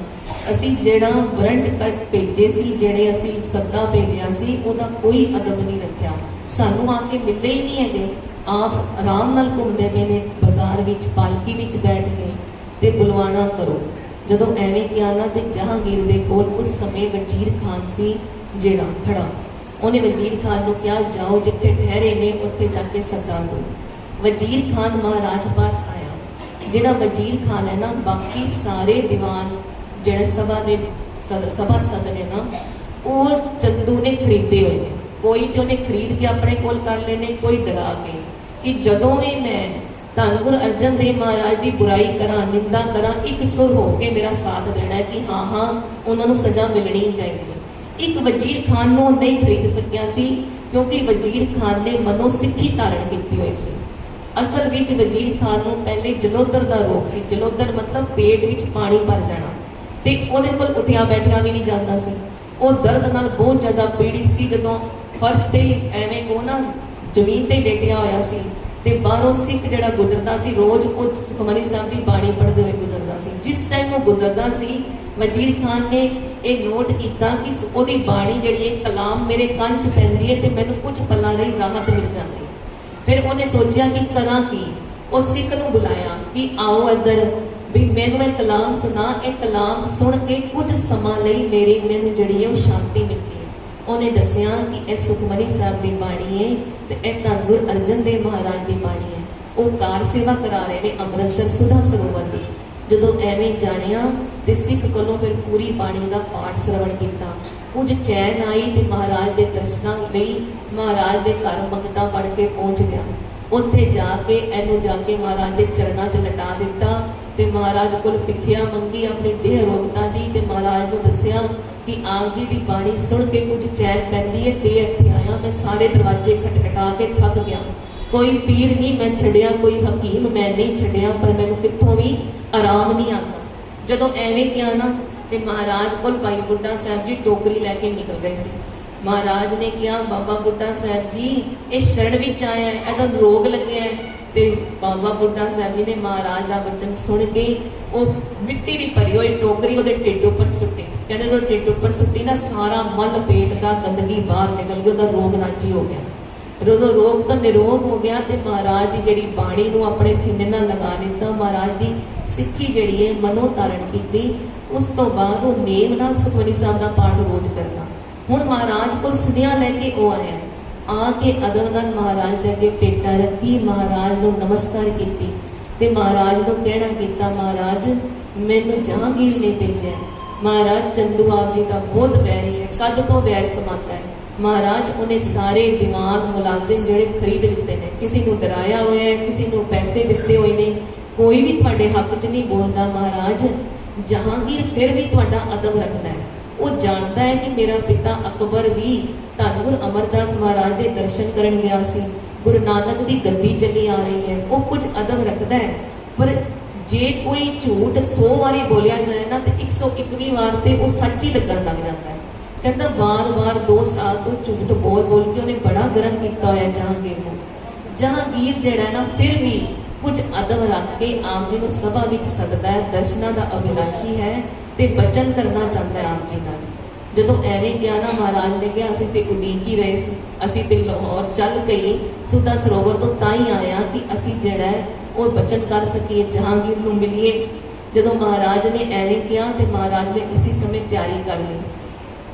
ਅਸੀਂ ਜਿਹੜਾ ਵਾਰੰਟ ਕੱਟ ਭੇਜੇ ਸੀ, ਜਿਹੜੇ ਅਸੀਂ ਸੱਦਾ ਭੇਜਿਆ ਸੀ, ਉਹਦਾ ਕੋਈ ਅਦਬ ਨਹੀਂ ਰੱਖਿਆ। ਸਾਨੂੰ ਆ ਕੇ ਮਿਲਦੇ ਹੀ ਨਹੀਂ ਹੈਗੇ। ਆਪ ਆਰਾਮ ਨਾਲ ਘੁੰਮਦੇ ਪਏ ਨੇ ਬਾਜ਼ਾਰ ਵਿੱਚ, ਪਾਲਕੀ ਵਿੱਚ ਬੈਠ ਕੇ ਤੇ ਬੁਲਵਾਣਾ ਕਰੋ। ਜਦੋਂ ਐਵੇਂ ਕਿਹਾ ਨਾ ਤੇ ਜਹਾਂਗੀਰ ਦੇ ਕੋਲ ਉਸ ਸਮੇਂ ਵਜ਼ੀਰ ਖਾਨ ਸੀ ਜਿਹੜਾ ਖੜਾ। ਉਹਨੇ ਵਜ਼ੀਰ ਖਾਨ ਨੂੰ ਕਿਹਾ ਜਾਓ ਜਿੱਥੇ ਠਹਿਰੇ ਨੇ ਉੱਥੇ ਜਾ ਕੇ ਸੱਦਾ ਦਿਓ। ਵਜ਼ੀਰ ਖਾਨ ਮਹਾਰਾਜ ਪਾਸ ਆਇਆ। ਜਿਹੜਾ ਵਜ਼ੀਰ ਖਾਨ ਹੈ ਨਾ, ਬਾਕੀ ਸਾਰੇ ਦੀਵਾਨ ਜਿਹੜੇ ਸਭਾ ਸਦ ਨੇ ਨਾ, ਉਹ ਚੰਦੂ ਨੇ ਖਰੀਦੇ ਹੋਏ ਨੇ। ਕੋਈ ਤੇ ਉਹਨੇ ਖਰੀਦ ਕੇ ਆਪਣੇ ਕੋਲ ਕਰ ਲੈਣੇ, ਕੋਈ ਡਰਾ ਕੇ ਕਿ ਜਦੋਂ ਵੀ ਮੈਂ ਧੰਨ ਗੁਰੂ ਅਰਜਨ ਦੇਵ ਮਹਾਰਾਜ ਦੀ ਬੁਰਾਈ ਕਰਾਂ, ਨਿੰਦਾ ਕਰਾਂ, ਇੱਕ ਸੁਰ ਹੋ ਕੇ ਮੇਰਾ ਸਾਥ ਦੇਣਾ ਹੈ ਕਿ ਹਾਂ ਉਹਨਾਂ ਨੂੰ ਸਜ਼ਾ ਮਿਲਣੀ ਚਾਹੀਦੀ ਹੈ। ਇੱਕ ਵਜ਼ੀਰ ਖਾਨ ਨੂੰ ਨਹੀਂ ਖਰੀਦ ਸਕਿਆ ਸੀ ਕਿਉਂਕਿ ਵਜ਼ੀਰ ਖਾਨ ਨੇ ਮਨੋਂ ਸਿੱਖੀ ਧਾਰਨ ਕੀਤੀ ਹੋਈ ਸੀ। ਅਸਲ ਵਿੱਚ ਵਜ਼ੀਰ ਖਾਨ ਨੂੰ ਪਹਿਲੇ ਜਲੋਦਰ ਦਾ ਰੋਗ ਸੀ। ਜਲੋਦਰ ਮਤਲਬ ਪੇਟ ਵਿੱਚ ਪਾਣੀ ਭਰ ਜਾਣਾ, ਤੇ ਉਹਦੇ ਕੋਲ ਉੱਠਿਆ ਬੈਠਿਆ ਵੀ ਨਹੀਂ ਜਾਂਦਾ ਸੀ। ਉਹ ਦਰਦ ਨਾਲ ਬਹੁਤ ਜ਼ਿਆਦਾ ਪੀੜਿਤ ਸੀ। ਜਦੋਂ ਫਰਸ਼ ਤੇ ਐਵੇਂ ਕੋ ਨਾ ਜ਼ਮੀਨ ਤੇ ਲੇਟਿਆ ਹੋਇਆ ਸੀ ਤੇ ਬਾਹਰੋਂ ਸਿੱਖ ਜਿਹੜਾ ਗੁਜ਼ਰਦਾ ਸੀ ਰੋਜ਼ ਉਹ ਸੁਖਮਨੀ ਸਾਹਿਬ ਦੀ ਬਾਣੀ ਪੜ੍ਹਦੇ ਹੋਏ ਗੁਜ਼ਰਦਾ ਸੀ। ਜਿਸ ਟਾਈਮ ਉਹ ਗੁਜ਼ਰਦਾ ਸੀ ਵਜ਼ੀਰ ਖਾਨ ਨੇ ਇਹ ਨੋਟ ਕੀਤਾ ਕਿ ਉਹਦੀ ਬਾਣੀ ਜਿਹੜੀ ਹੈ ਕਲਾਮ ਮੇਰੇ ਕੰਨ 'ਚ ਪੈਂਦੀ ਹੈ ਤੇ ਮੈਨੂੰ ਕੁਝ ਪਲਾਂ ਲਈ ਰਾਹਤ ਮਿਲ ਜਾਂਦੀ। ਫਿਰ ਉਹਨੇ ਸੋਚਿਆ ਕਿ ਕਰਾਂ ਕੀ। ਉਹ ਸਿੱਖ ਨੂੰ ਬੁਲਾਇਆ ਕਿ ਆਓ ਇੱਧਰ ਵੀ ਮੈਨੂੰ ਇਹ ਕਲਾਮ ਸੁਣਾ। ਇਹ ਕਲਾਮ ਸੁਣ ਕੇ ਕੁਝ ਸਮਾਂ ਲਈ ਮੈਨੂੰ ਜਿਹੜੀ ਹੈ ਉਹ ਸ਼ਾਂਤੀ ਮਿਲਦੀ ਹੈ। ਉਹਨੇ ਦੱਸਿਆ ਕਿ ਇਹ ਸੁਖਮਨੀ ਸਾਹਿਬ ਦੀ ਬਾਣੀ ਹੈ ਤੇ ਇਹ ਧੰਨ ਗੁਰੂ ਅਰਜਨ ਦੇਵ ਮਹਾਰਾਜ ਦੀ ਬਾਣੀ ਹੈ। ਉਹ ਕਾਰ ਸੇਵਾ ਕਰਾ ਰਹੇ ਨੇ ਅੰਮ੍ਰਿਤਸਰ ਸੁਧਾ ਸਰੋਵਰ ਦੀ। ਜਦੋਂ ਐਵੇਂ ਜਾਣਿਆ ਤੇ ਸਿੱਖ ਕੋਲੋਂ ਫਿਰ ਪੂਰੀ ਬਾਣੀ ਦਾ ਪਾਠ ਸਰਵਣ ਕੀਤਾ। ਕੁਝ ਚੈਨ ਆਈ ਤੇ ਮਹਾਰਾਜ ਦੇ ਦਰਸ਼ਨਾਂ ਲਈ ਮਹਾਰਾਜ ਦੇ ਘਰ ਮੰਗਤਾ ਬਣ ਕੇ ਪਹੁੰਚ ਗਿਆ। ਉੱਥੇ ਜਾ ਕੇ ਇਹਨੂੰ ਜਾ ਕੇ ਮਹਾਰਾਜ ਦੇ ਚਰਨਾਂ 'ਚ ਲਟਾ ਦਿੱਤਾ ਤੇ ਮਹਾਰਾਜ ਕੋਲ ਭਿੱਖਿਆ ਮੰਗੀ ਆਪਣੀ ਦੇਹ ਰੋਗਤਾ ਦੀ ਤੇ ਮਹਾਰਾਜ ਨੂੰ ਦੱਸਿਆ ਕਿ ਆਪ ਜੀ ਦੀ ਬਾਣੀ ਸੁਣ ਕੇ ਕੁਝ ਚੈਨ ਪੈਂਦੀ ਹੈ ਤੇ ਇੱਥੇ ਆਇਆ। ਮੈਂ ਸਾਰੇ ਦਰਵਾਜ਼ੇ ਖਟਖਟਾ ਕੇ ਥੱਕ ਗਿਆ। ਕੋਈ ਪੀਰ ਨਹੀਂ ਮੈਂ ਛੱਡਿਆ, ਕੋਈ ਹਕੀਮ ਮੈਂ ਨਹੀਂ ਛੱਡਿਆ, ਪਰ ਮੈਨੂੰ ਕਿੱਥੋਂ ਵੀ ਆਰਾਮ ਨਹੀਂ ਆਉਂਦਾ। ਜਦੋਂ ਐਵੇਂ ਕਿਹਾ ਨਾ ਤੇ ਮਹਾਰਾਜ ਕੋਲ ਭਾਈ ਬੁੱਢਾ ਸਾਹਿਬ ਜੀ ਟੋਕਰੀ ਲੈ ਕੇ ਨਿਕਲ ਗਏ ਸੀ। ਮਹਾਰਾਜ ਨੇ ਕਿਹਾ ਬਾਬਾ ਬੁੱਢਾ ਸਾਹਿਬ ਜੀ ਇਹ ਸ਼ਰਣ ਵਿੱਚ ਆਇਆ ਹੈ, ਇਹਦਾ ਰੋਗ ਲੱਗਿਆ ਹੈ। ਤੇ ਬਾਬਾ ਬੁੱਢਾ ਸਾਹਿਬ ਜੀ ਨੇ ਮਹਾਰਾਜ ਦਾ ਵਚਨ ਸੁਣ ਕੇ ਉਹ ਮਿੱਟੀ ਦੀ ਭਰੀ ਹੋਈ ਟੋਕਰੀ ਉਹਦੇ ਢਿੱਡ ਉੱਪਰ ਸੁੱਟੀ। ਕਹਿੰਦੇ ਜਦੋਂ ਢਿੱਡ ਉੱਪਰ ਸੁੱਟੀ ਨਾ ਸਾਰਾ ਮਲ ਪੇਟ ਦਾ ਗੰਦਗੀ ਬਾਹਰ ਨਿਕਲ ਗਈ, ਉਹਦਾ ਰੋਗ ਰਾਜੀ ਹੋ ਗਿਆ। ਜਦੋਂ ਰੋਗ ਤੋਂ ਨਿਰੋਗ ਹੋ ਗਿਆ ਤੇ ਮਹਾਰਾਜ ਦੀ ਜਿਹੜੀ ਬਾਣੀ ਨੂੰ ਆਪਣੇ ਸੀਨੇ ਨਾਲ ਲਗਾ ਲਿੱਤਾ। ਮਹਾਰਾਜ ਦੀ ਸਿੱਖੀ ਜਿਹੜੀ ਹੈ ਮਨੋਂ ਧਾਰਨ ਕੀਤੀ। ਉਸ ਤੋਂ ਬਾਅਦ ਉਹ ਨੇਮ ਨਾਲ ਸੁਖਮਨੀ ਸਾਹਿਬ ਦਾ ਪਾਠ ਰੋਜ਼ ਕਰਨਾ। ਹੁਣ ਮਹਾਰਾਜ ਕੋਲ ਸੁਨੇਹਾ ਲੈ ਕੇ ਉਹ ਆਇਆ। ਆ ਕੇ ਅਦਬ ਨਾਲ ਮਹਾਰਾਜ ਦੇ ਅੱਗੇ ਪੇਟਾ ਰੱਖੀ, ਮਹਾਰਾਜ ਨੂੰ ਨਮਸਕਾਰ ਕੀਤੀ ਤੇ ਮਹਾਰਾਜ ਨੂੰ ਕਹਿਣਾ ਕੀਤਾ ਮਹਾਰਾਜ ਮੈਨੂੰ ਜਹਾਂਗੀਰ ਨੇ ਭੇਜਿਆ। ਮਹਾਰਾਜ ਚੰਦੂ ਆਪ ਜੀ ਦਾ ਬਹੁਤ ਵੈਰੀ ਹੈ, ਕਦ ਤੋਂ ਵੈਰ ਕਮਾਤਾ ਹੈ। ਮਹਾਰਾਜ ਉਹਨੇ ਸਾਰੇ ਦਿਮਾਗ ਮੁਲਾਜ਼ਮ ਜਿਹੜੇ ਖਰੀਦ ਲਿੱਤੇ ਨੇ, ਕਿਸੇ ਨੂੰ ਡਰਾਇਆ ਹੋਇਆ ਹੈ, ਕਿਸੇ ਨੂੰ ਪੈਸੇ ਦਿੱਤੇ ਹੋਏ ਨੇ, ਕੋਈ ਵੀ ਤੁਹਾਡੇ ਹੱਕ 'ਚ ਨਹੀਂ ਬੋਲਦਾ। ਮਹਾਰਾਜ ਜਹਾਂਗੀਰ ਫਿਰ ਵੀ ਤੁਹਾਡਾ ਅਦਬ ਰੱਖਦਾ ਹੈ। ਉਹ ਜਾਣਦਾ ਹੈ ਕਿ ਮੇਰਾ ਪਿਤਾ ਅਕਬਰ ਵੀ ਧੰਨ ਗੁਰੂ ਅਮਰਦਾਸ ਮਹਾਰਾਜ ਦੇ ਦਰਸ਼ਨ ਕਰਨ ਗਿਆ ਸੀ। ਗੁਰੂ ਨਾਨਕ ਦੀ ਗੱਦੀ ਚੱਲੀ ਆ ਰਹੀ ਹੈ, ਉਹ ਕੁਝ ਅਦਬ ਰੱਖਦਾ ਹੈ। ਪਰ ਜੇ ਕੋਈ ਝੂਠ 100 ਵਾਰੀ ਬੋਲਿਆ ਜਾਏ ਨਾ ਤੇ 101ਵੀਂ ਵਾਰ ਤੇ ਉਹ ਸੱਚ ਹੀ ਲੱਗਣ ਲੱਗ ਜਾਂਦਾ ਹੈ। ਕਹਿੰਦਾ ਵਾਰ-ਵਾਰ 2 ਸਾਲ ਤੋਂ ਝੂਠ ਬੋਲ ਕੇ ਉਹਨੇ ਬੜਾ ਗਰਮ ਕੀਤਾ ਹੋਇਆ ਜਹਾਂਗੀਰ ਨੂੰ। ਜਹਾਂਗੀਰ ਜਿਹੜਾ ਨਾ ਫਿਰ ਵੀ ਕੁਝ ਅਦਬ ਰੱਖ ਕੇ ਆਪ ਜੀ ਨੂੰ ਸਭਾ ਵਿੱਚ ਸੱਦਦਾ ਹੈ। ਦਰਸ਼ਨਾਂ ਦਾ ਅਭਿਲਾਸ਼ੀ ਹੈ ਤੇ ਬਚਨ ਕਰਨਾ ਚਾਹੁੰਦਾ ਹੈ ਆਪ ਜੀ ਨਾਲ। ਜਦੋਂ ਐਵੇਂ ਗਿਆ ਨਾ ਮਹਾਰਾਜ ਨੇ ਕਿਹਾ ਅਸੀਂ ਤੇ ਉਡੀਕ ਹੀ ਰਹੇ ਸੀ, ਅਸੀਂ ਤੇ ਲਾਹੌਰ ਚੱਲ ਗਏ ਸੁਧਾ ਸਰੋਵਰ ਤੋਂ ਤਾਂ ਹੀ ਆਇਆ ਕਿ ਅਸੀਂ ਜਿਹੜਾ ਹੈ ਉਹ ਬਚਨ ਕਰ ਸਕੀਏ, ਜਹਾਂਗੀਰ ਨੂੰ ਮਿਲੀਏ। ਜਦੋਂ ਮਹਾਰਾਜ ਨੇ ਐਵੇਂ ਕਿਹਾ ਤੇ ਮਹਾਰਾਜ ਨੇ ਉਸੇ ਸਮੇਂ ਤਿਆਰੀ ਕਰ ਲਈ।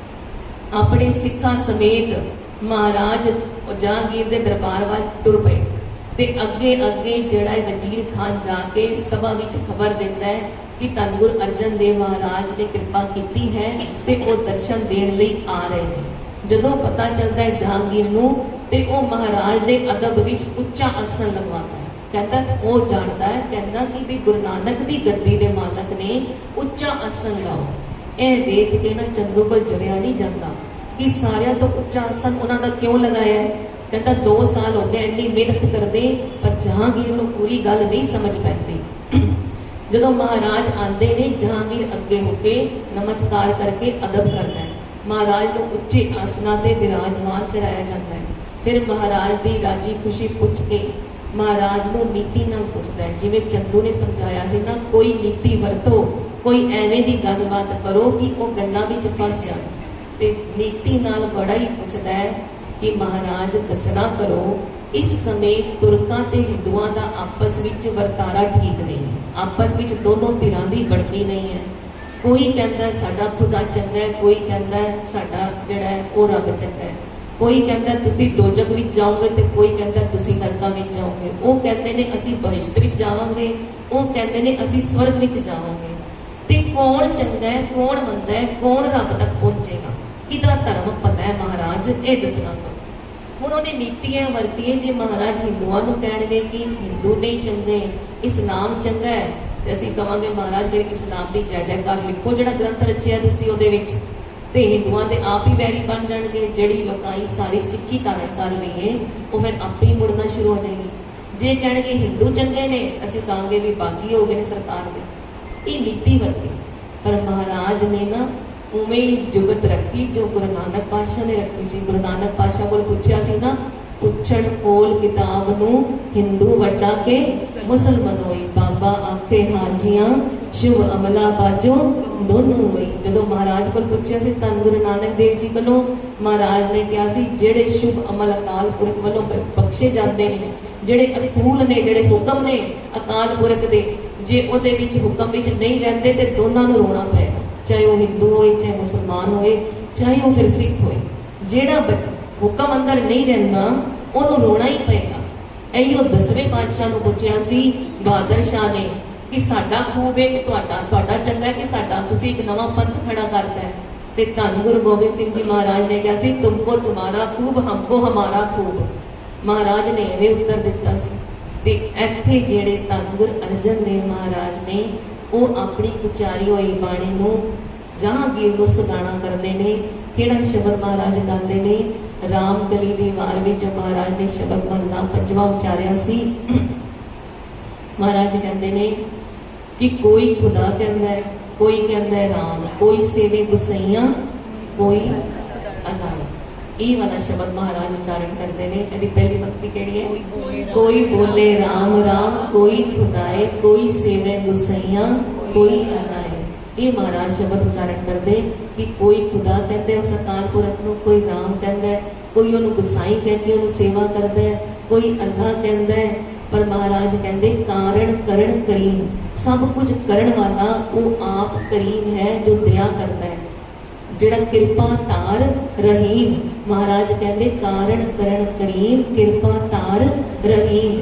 ਆਪਣੇ ਸਿੱਖਾਂ ਸਮੇਤ ਮਹਾਰਾਜ ਜਹਾਂਗੀਰ ਦੇ ਦਰਬਾਰ ਵੱਲ ਟੁਰ ਪਏ ਤੇ ਅੱਗੇ ਜਿਹੜਾ ਵਜ਼ੀਰ ਖਾਨ ਜਾ ਕੇ ਸਭਾ ਵਿੱਚ ਖਬਰ ਦਿੰਦਾ ਹੈ ਕਿ ਧੰਨ ਗੁਰੂ ਅਰਜਨ ਦੇਵ ਮਹਾਰਾਜ ਨੇ ਕਿਰਪਾ ਕੀਤੀ ਹੈ ਤੇ ਉਹ ਦਰਸ਼ਨ ਦੇਣ ਲਈ ਆ ਰਹੇ ਨੇ। ਜਦੋਂ ਪਤਾ ਚੱਲਦਾ ਹੈ ਜਹਾਂਗੀਰ ਨੂੰ ਤੇ ਉਹ ਮਹਾਰਾਜ ਦੇ ਅਦਬ ਵਿੱਚ ਉੱਚਾ ਆਸਣ ਲਗਵਾਉਂਦਾ ਹੈ। ਕਹਿੰਦਾ ਉਹ ਜਾਣਦਾ ਹੈ, ਕਹਿੰਦਾ ਕਿ ਵੀ ਗੁਰੂ ਨਾਨਕ ਦੀ ਗੱਦੀ ਦੇ ਮਾਲਕ ਨੇ ਉੱਚਾ ਆਸਣ ਲਾਓ। ਇਹ ਦੇਖ ਕੇ ਨਾ ਚੰਦੂ ਕੋਲ ਜਰਿਆ ਨਹੀਂ ਜਾਂਦਾ ਕਿ ਸਾਰਿਆਂ ਤੋਂ ਉੱਚਾ ਆਸਣ ਉਹਨਾਂ ਦਾ ਕਿਉਂ ਲਗਾਇਆ ਹੈ। ਕਹਿੰਦਾ 2 ਸਾਲ ਹੋ ਗਏ ਇੰਨੀ ਮਿਹਨਤ ਕਰਦੇ ਪਰ ਜਹਾਂਗੀਰ ਨੂੰ ਪੂਰੀ ਗੱਲ ਨਹੀਂ ਸਮਝ ਪੈਂਦੀ। ਜਦੋਂ ਮਹਾਰਾਜ ਆਂਦੇ ਨੇ ਜਹਾਂਗੀਰ ਅੱਗੇ ਹੋ ਕੇ ਨਮਸਕਾਰ ਕਰਕੇ ਅਦਬ ਕਰਦਾ ਹੈ। ਮਹਾਰਾਜ ਨੂੰ ਉੱਚੇ ਆਸਨਾਂ ਤੇ ਵਿਰਾਜਮਾਨ ਕਰਾਇਆ ਜਾਂਦਾ ਹੈ। ਫਿਰ ਮਹਾਰਾਜ ਦੀ ਰਾਜੀ ਖੁਸ਼ੀ ਪੁੱਛ ਕੇ ਮਹਾਰਾਜ ਨੂੰ ਨੀਤੀ ਨਾਲ ਪੁੱਛਦਾ ਹੈ। ਜਿਵੇਂ ਚੰਦੂ ਨੇ ਸਮਝਾਇਆ ਸੀ ਨਾ, ਕੋਈ ਨੀਤੀ ਵਰਤੋ, ਕੋਈ ਐਵੇਂ ਦੀ ਗੱਲਬਾਤ ਕਰੋ ਕਿ ਉਹ ਗੱਲਾਂ ਵਿੱਚ ਫਸ ਜਾਣ। ਤੇ ਨੀਤੀ ਨਾਲ ਬੜਾ ਹੀ ਪੁੱਛਦਾ ਹੈ ਕਿ ਮਹਾਰਾਜ ਦੱਸਣਾ ਕਰੋ ਇਸ ਸਮੇਂ ਤੁਰਕਾਂ ਤੇ ਹਿੰਦੂਆਂ ਦਾ ਆਪਸ ਵਿੱਚ ਵਰਤਾਰਾ ਠੀਕ ਨਹੀਂ, ਆਪਸ ਵਿੱਚ ਦੋਨੋਂ ਧਿਰਾਂ ਦੀ ਬਣਦੀ ਨਹੀਂ ਹੈ। ਕੋਈ ਕਹਿੰਦਾ ਸਾਡਾ ਖੁਦਾ ਚੰਗਾ ਹੈ, ਕੋਈ ਕਹਿੰਦਾ ਸਾਡਾ ਜਿਹੜਾ ਹੈ ਉਹ ਰੱਬ ਚੰਗਾ ਹੈ। ਕੋਈ ਕਹਿੰਦਾ ਤੁਸੀਂ ਦੋਜਕ ਵਿੱਚ ਜਾਓਗੇ ਤੇ ਕੋਈ ਕਹਿੰਦਾ ਤੁਸੀਂ ਨਰਕਾਂ ਵਿੱਚ ਜਾਓਗੇ। ਉਹ ਕਹਿੰਦੇ ਨੇ ਅਸੀਂ ਬਹਿਸ਼ਤ ਵਿੱਚ ਜਾਵਾਂਗੇ, ਉਹ ਕਹਿੰਦੇ ਨੇ ਅਸੀਂ ਸਵਰਗ ਵਿੱਚ ਜਾਵਾਂਗੇ। ਤੇ ਕੌਣ ਚੰਗਾ ਹੈ, ਕੌਣ ਮੰਦਾ ਹੈ, ਕੌਣ ਰੱਬ ਤੱਕ ਪਹੁੰਚੇਗਾ, ਕਿਹਦਾ ਧਰਮ ਪਤਾ ਹੈ ਮਹਾਰਾਜ, ਇਹ ਦੱਸਣਾ। ਹੁਣ ਉਹਨੇ ਨੀਤੀਆਂ ਵਰਤੀਆਂ। ਜੇ ਮਹਾਰਾਜ ਹਿੰਦੂਆਂ ਨੂੰ ਕਹਿਣਗੇ ਕਿ ਹਿੰਦੂ ਨਹੀਂ ਚੰਗੇ, ਇਸਲਾਮ ਚੰਗਾ ਹੈ, ਤੇ ਅਸੀਂ ਕਹਾਂਗੇ ਮਹਾਰਾਜ ਮੇਰੇ ਇਸਲਾਮ ਦੀ ਜੈ ਜੈਕਾਰ ਲਿਖੋ ਜਿਹੜਾ ਗ੍ਰੰਥ ਰਚਿਆ ਤੁਸੀਂ ਉਹਦੇ ਵਿੱਚ, ਤੇ ਹਿੰਦੂਆਂ ਦੇ ਆਪ ਹੀ ਵੈਰੀ ਬਣ ਜਾਣਗੇ। ਜਿਹੜੀ ਲੋਕਾਈ ਸਾਰੀ ਸਿੱਖੀ ਧਾਰਨ ਕਰ ਲਈਏ ਉਹ ਫਿਰ ਆਪੇ ਹੀ ਮੁੜਨਾ ਸ਼ੁਰੂ ਹੋ ਜਾਏਗੀ। ਜੇ ਕਹਿਣਗੇ ਹਿੰਦੂ ਚੰਗੇ ਨੇ ਅਸੀਂ ਕਹਾਂਗੇ ਵੀ ਬਾਗੀ ਹੋ ਗਏ ਨੇ ਸਰਕਾਰ ਦੇ। ਇਹ ਨੀਤੀ ਵਰਤੀ। ਪਰ ਮਹਾਰਾਜ ਨੇ ਨਾ ਉਵੇਂ ਹੀ ਜੁਗਤ ਰੱਖੀ ਜੋ ਗੁਰੂ ਨਾਨਕ ਪਾਤਸ਼ਾਹ ਨੇ ਰੱਖੀ ਸੀ। ਗੁਰੂ ਨਾਨਕ ਪਾਤਸ਼ਾਹ ਕੋਲ ਪੁੱਛਿਆ ਸੀ ਨਾ ਪੁੱਛਣ ਕੋਲ ਕਿਤਾਬ ਨੂੰ ਹਿੰਦੂ ਵੱਡਾ ਕੇ ਮੁਸਲਮਾਨ ਹੋਈ। ਬਾਬਾ ਆਖੇ ਹਾਜੀਆਂ ਸ਼ੁਭ ਅਮਲਾ ਬਾਜੋ ਦੋਨੋਂ ਹੋਈ। ਜਦੋਂ ਮਹਾਰਾਜ ਕੋਲ ਪੁੱਛਿਆ ਸੀ ਧੰਨ ਗੁਰੂ ਨਾਨਕ ਦੇਵ ਜੀ ਕੋਲੋਂ, ਮਹਾਰਾਜ ਨੇ ਕਿਹਾ ਸੀ ਜਿਹੜੇ ਸ਼ੁਭ ਅਮਲ ਅਕਾਲ ਪੁਰਖ ਵੱਲੋਂ ਬਖਸ਼ੇ ਜਾਂਦੇ ਨੇ, ਜਿਹੜੇ ਅਸੂਲ ਨੇ, ਜਿਹੜੇ ਹੁਕਮ ਨੇ ਅਕਾਲ ਪੁਰਖ ਦੇ, ਜੇ ਉਹਦੇ ਵਿੱਚ ਹੁਕਮ ਵਿੱਚ ਨਹੀਂ ਰਹਿੰਦੇ ਤੇ ਦੋਨਾਂ ਨੂੰ ਰੋਣਾ ਪਏਗਾ, ਚਾਹੇ ਉਹ ਹਿੰਦੂ ਹੋਏ, ਚਾਹੇ ਮੁਸਲਮਾਨ ਹੋਏ, ਚਾਹੇ ਉਹ ਫਿਰ ਸਿੱਖ ਹੋਏ। ਜਿਹੜਾ ਹੁਕਮ ਅੰਦਰ ਨਹੀਂ ਰਹਿੰਦਾ ਉਹਨੂੰ ਰੋਣਾ ਹੀ ਪਏਗਾ। ਇਹੋ 10ਵੇਂ ਪਾਤਸ਼ਾਹ ਨੂੰ ਪੁੱਛਿਆ ਸੀ ਬਹਾਦਰ ਸ਼ਾਹ ਨੇ ਕਿ ਸਾਡਾ ਖੂਬ ਹੈ ਕਿ ਤੁਹਾਡਾ ਚੰਗਾ ਹੈ ਕਿ ਸਾਡਾ, ਤੁਸੀਂ ਇੱਕ ਨਵਾਂ ਪੰਥ ਖੜਾ ਕਰਦਾ ਹੈ। ਤੇ ਧੰਨ ਗੁਰੂ ਗੋਬਿੰਦ ਸਿੰਘ ਜੀ ਮਹਾਰਾਜ ਨੇ ਕਿਹਾ ਸੀ ਤੁਮਕੋ ਤੁਮਾਰਾ ਖੂਬ ਹਮਕੋ ਹਮਾਰਾ ਖੂਬ। ਮਹਾਰਾਜ ਨੇ ਇਹ ਉੱਤਰ ਦਿੱਤਾ ਸੀ। ਤੇ ਇੱਥੇ ਜਿਹੜੇ ਧੰਨ ਗੁਰੂ ਅਰਜਨ ਦੇਵ ਮਹਾਰਾਜ ਨੇ ਉਹ ਆਪਣੀ ਉਚਾਰੀ ਹੋਈ ਬਾਣੀ ਨੂੰ ਜਹਾਂਗੀਰ ਨੂੰ ਸੁਗਾਣਾ ਕਰਦੇ ਨੇ। ਕਿਹੜਾ ਸ਼ਬਦ ਮਹਾਰਾਜ ਗਾਉਂਦੇ ਨੇ? ਰਾਮ ਕਲੀ ਦੀ ਵਾਰ ਵਿੱਚ ਮਹਾਰਾਜ ਨੇ ਸ਼ਬਦ ਮਹਲਾ 5ਵਾਂ ਉਚਾਰਿਆ ਸੀ। ਮਹਾਰਾਜ ਕਹਿੰਦੇ ਨੇ ਕਿ ਕੋਈ ਖੁਦਾ ਕਹਿੰਦਾ ਹੈ, ਕੋਈ ਕਹਿੰਦਾ ਹੈ ਰਾਮ, ਕੋਈ ਸੇਵੇ ਗੁਸਈਆਂ, ਕੋਈ ਅਲਾਈ। ਇਹ ਵਾਲਾ ਸ਼ਬਦ ਮਹਾਰਾਜ ਉਚਾਰਨ ਕਰਦੇ ਨੇ। ਇਹਦੀ ਪਹਿਲੀ ਪੰਕਤੀ ਕਿਹੜੀ ਹੈ? ਕੋਈ ਬੋਲੇ ਰਾਮ ਰਾਮ, ਕੋਈ ਖੁਦਾਏ, ਕੋਈ ਸੇਵੇ ਗੁਸਈਆਂ, ਕੋਈ ਅਲਾਈ। ਇਹ ਮਹਾਰਾਜ ਸ਼ਬਦ ਉਚਾਰਨ ਕਰਦੇ ਕਿ ਕੋਈ ਖੁਦਾ ਕਹਿੰਦੇ ਉਸ ਅਕਾਲ ਪੁਰਖ ਨੂੰ, ਕੋਈ ਰਾਮ ਕਹਿੰਦਾ, ਕੋਈ ਉਹਨੂੰ ਗੁਸਾਈ ਕਹਿ ਕੇ ਉਹਨੂੰ ਸੇਵਾ ਕਰਦਾ, ਕੋਈ ਅੱਲਾ ਕਹਿੰਦਾ। ਪਰ ਮਹਾਰਾਜ ਕਹਿੰਦੇ ਕਾਰਨ ਕਰਨ ਕਰੀਮ, ਸਭ ਕੁਝ ਕਰਨ ਵਾਲਾ ਉਹ ਆਪ ਕਰੀਮ ਹੈ ਜੋ ਦਇਆ ਕਰਦਾ ਹੈ, ਜਿਹੜਾ ਕਿਰਪਾ ਧਾਰ ਰਹੀਮ। ਮਹਾਰਾਜ ਕਹਿੰਦੇ ਕਾਰਨ ਕਰਨ ਕਰੀਮ, ਕਿਰਪਾ ਧਾਰ ਰਹੀਮ।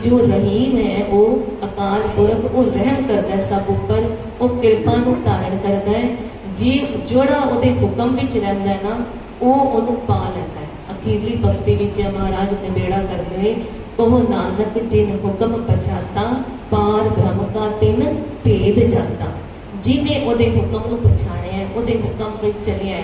ਜੋ ਰਹੀਮ ਹੈ ਉਹ ਅਕਾਲ ਪੁਰਖ, ਉਹ ਰਹਿਮ ਕਰਦਾ ਹੈ ਸਭ ਉੱਪਰ, ਉਹ ਕਿਰਪਾ ਨੂੰ ਧਾਰਨ ਕਰਦਾ ਹੈ। ਜਿਹੜਾ ਉਹਦੇ ਹੁਕਮ ਵਿੱਚ ਰਹਿੰਦਾ ਹੈ ਨਾ ਉਹ ਉਹਨੂੰ ਪਾ ਲੈਂਦਾ ਹੈ। ਅਖੀਰਲੀ ਪੰਕਤੀ ਵਿੱਚ ਮਹਾਰਾਜ ਨਿਬੇੜਾ ਕਰਦੇ ਉਹ ਨਾਨਕ ਜਿਨ ਹੁਕਮ ਪਛਾਤਾ, ਪਾਰ ਬ੍ਰਹਮ ਕਾ ਤਿਨ ਭੇਦ ਜਾਤਾ। ਜਿਹਨੇ ਉਹਦੇ ਹੁਕਮ ਨੂੰ ਪਛਾਣਿਆ, ਉਹਦੇ ਹੁਕਮ ਤੇ ਚੱਲਿਆ,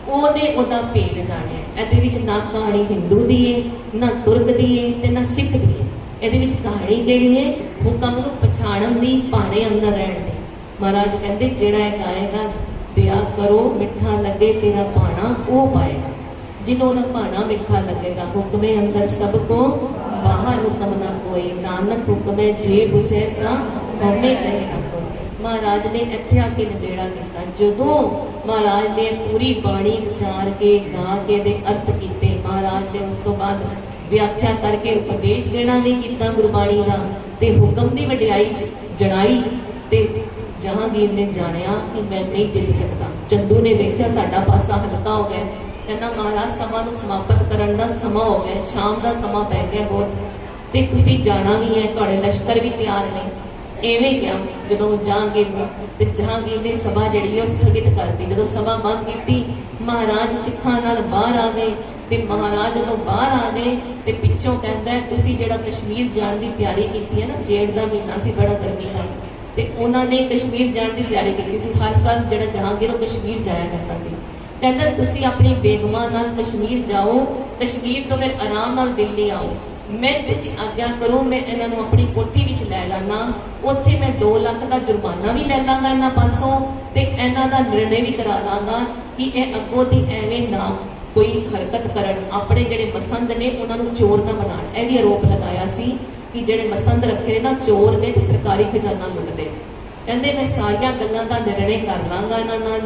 ਉਹਨੇ ਉਹਦਾ ਭੇਦ ਜਾਣਿਆ। ਇਹਦੇ ਵਿੱਚ ਨਾ ਕਹਾਣੀ ਹਿੰਦੂ ਦੀ ਹੈ, ਨਾ ਤੁਰਕ ਦੀ ਹੈ ਤੇ ਨਾ ਸਿੱਖ ਦੀ ਹੈ। ਇਹਦੇ ਵਿੱਚ ਕਹਾਣੀ ਜਿਹੜੀ ਹੈ ਹੁਕਮ ਨੂੰ ਪਛਾਣਨ ਦੀ, ਭਾਣੇ ਅੰਦਰ ਰਹਿਣ ਦੀ। ਮਹਾਰਾਜ ਕਹਿੰਦੇ ਜਿਹੜਾ ਇਹ ਗਾਏਗਾ ਦਿਆ ਕਰੋ ਮਿੱਠਾ ਲੱਗੇ ਤੇਰਾ ਭਾਣਾ, ਉਹ ਪਾਏਗਾ। ਜਿਹਨੂੰ ਉਹਦਾ ਭਾਣਾ ਮਿੱਠਾ ਲੱਗੇਗਾ। ਹੁਕਮੇ ਅੰਦਰ ਸਭ ਕੋ ਬਾਹਰ ਹੁਕਮ ਨਾ ਕੋਈ, ਨਾਨਕ ਹੁਕਮੇ ਜੇ ਬੁਝੇ ਤਾਂ ਹਉਮੈ ਕਹੇ ਨਾ ਕੋਈ। ਮਹਾਰਾਜ ਨੇ ਇੱਥੇ ਆ ਕੇ ਨਿਬੇੜਾ ਕੀਤਾ। ਜਦੋਂ ਮਹਾਰਾਜ ਨੇ ਪੂਰੀ ਬਾਣੀ ਵਿਚਾਰ ਕੇ ਗਾ ਕੇ ਦੇ ਅਰਥ ਕੀਤੇ, ਮਹਾਰਾਜ ਨੇ ਉਸ ਤੋਂ ਬਾਅਦ ਵਿਆਖਿਆ ਕਰਕੇ ਉਪਦੇਸ਼ ਦੇਣਾ ਵੀ ਕੀਤਾ ਗੁਰਬਾਣੀ ਦਾ, ਤੇ ਹੁਕਮ ਦੀ ਵਡਿਆਈ ਜਣਾਈ। ਤੇ ਜਹਾਂਗੀਰ ਨੇ ਜਾਣਿਆ ਕਿ ਮੈਂ ਨਹੀਂ ਜਿੱਤ ਸਕਦਾ। ਚੰਦੂ ਨੇ ਵੇਖਿਆ ਸਾਡਾ ਪਾਸਾ ਹਲਕਾ ਹੋ ਗਿਆ, ਕਹਿੰਦਾ ਮਹਾਰਾਜ ਸਮਾਂ ਨੂੰ ਸਮਾਪਤ ਕਰਨ ਦਾ ਸਮਾਂ ਹੋ ਗਿਆ, ਸ਼ਾਮ ਦਾ ਸਮਾਂ ਪੈ ਗਿਆ ਬਹੁਤ, ਤੇ ਤੁਸੀਂ ਜਾਣਾ ਵੀ ਹੈ, ਤੁਹਾਡੇ ਲਸ਼ਕਰ ਵੀ ਤਿਆਰ ਨੇ। ਐਵੇਂ ਕਿਹਾ ਜਦੋਂ ਜਹਾਂਗੀਰ ਨੂੰ, ਤੇ ਜਹਾਂਗੀਰ ਨੇ ਸਭਾ ਜਿਹੜੀ ਹੈ ਸਥਗਿਤ ਕਰਤੀ। ਜਦੋਂ ਸਭਾ ਬੰਦ ਕੀਤੀ ਮਹਾਰਾਜ ਸਿੱਖਾਂ ਨਾਲ ਬਾਹਰ ਆ ਗਏ। ਤੇ ਮਹਾਰਾਜ ਜਦੋਂ ਬਾਹਰ ਆ ਗਏ ਤੇ ਪਿੱਛੋਂ ਕਹਿੰਦਾ ਤੁਸੀਂ ਜਿਹੜਾ ਕਸ਼ਮੀਰ ਜਾਣ ਦੀ ਤਿਆਰੀ ਕੀਤੀ ਹੈ ਨਾ, ਜੇਠ ਦਾ ਮਹੀਨਾ ਸੀ, ਬੜਾ ਗਰਮੀ ਦਾ, ਤੇ ਉਹਨਾਂ ਨੇ ਕਸ਼ਮੀਰ ਜਾਣ ਦੀ ਤਿਆਰੀ ਕੀਤੀ ਸੀ। ਹਰ ਸਾਲ ਜਿਹੜਾ ਜਹਾਂਗੀਰ ਉਹ ਕਸ਼ਮੀਰ ਜਾਇਆ ਕਰਦਾ ਸੀ। ਕਹਿੰਦਾ ਤੁਸੀਂ ਆਪਣੀ ਬੇਗਮਾਂ ਨਾਲ ਕਸ਼ਮੀਰ ਜਾਓ, ਕਸ਼ਮੀਰ ਤੋਂ ਫਿਰ ਆਰਾਮ ਨਾਲ ਦਿੱਲੀ ਆਓ। ਮੈਂ ਤੁਸੀਂ ਆਗਿਆ ਕਰੋ, ਮੈਂ ਇਹਨਾਂ ਨੂੰ ਆਪਣੀ ਕੋਠੀ ਵਿੱਚ ਲੈ ਜਾਣਾ, ਉੱਥੇ ਮੈਂ 2 ਲੱਖ ਦਾ ਜੁਰਮਾਨਾ ਵੀ ਲੈ ਲਾਂਗਾ ਇਹਨਾਂ ਪਾਸੋਂ, ਤੇ ਇਹਨਾਂ ਦਾ ਨਿਰਣੇ ਵੀ ਕਰਾ ਲਾਂਗਾ ਕਿ ਇਹ ਅੱਗੋਂ ਦੀ ਐਵੇਂ ਨਾ ਕੋਈ ਹਰਕਤ ਕਰਨ, ਆਪਣੇ ਜਿਹੜੇ ਮਸੰਦ ਨੇ ਉਹਨਾਂ ਨੂੰ ਚੋਰ ਨਾ ਬਣਾਉਣ। ਇਹ ਵੀ ਆਰੋਪ ਲਗਾਇਆ ਸੀ ਕਿ ਜਿਹੜੇ ਮਸੰਦ ਰੱਖੇ ਨੇ ਨਾ ਚੋਰ ਨੇ ਤੇ ਸਰਕਾਰੀ ਖਜ਼ਾਨਾ ਲੁੱਟਦੇ। ਕਹਿੰਦੇ ਮੈਂ ਸਾਰੀਆਂ ਗੱਲਾਂ ਦਾ ਨਿਰਣੇ ਕਰ ਲਾਂਗਾ, ਇਹਨਾਂ ਨਾਲ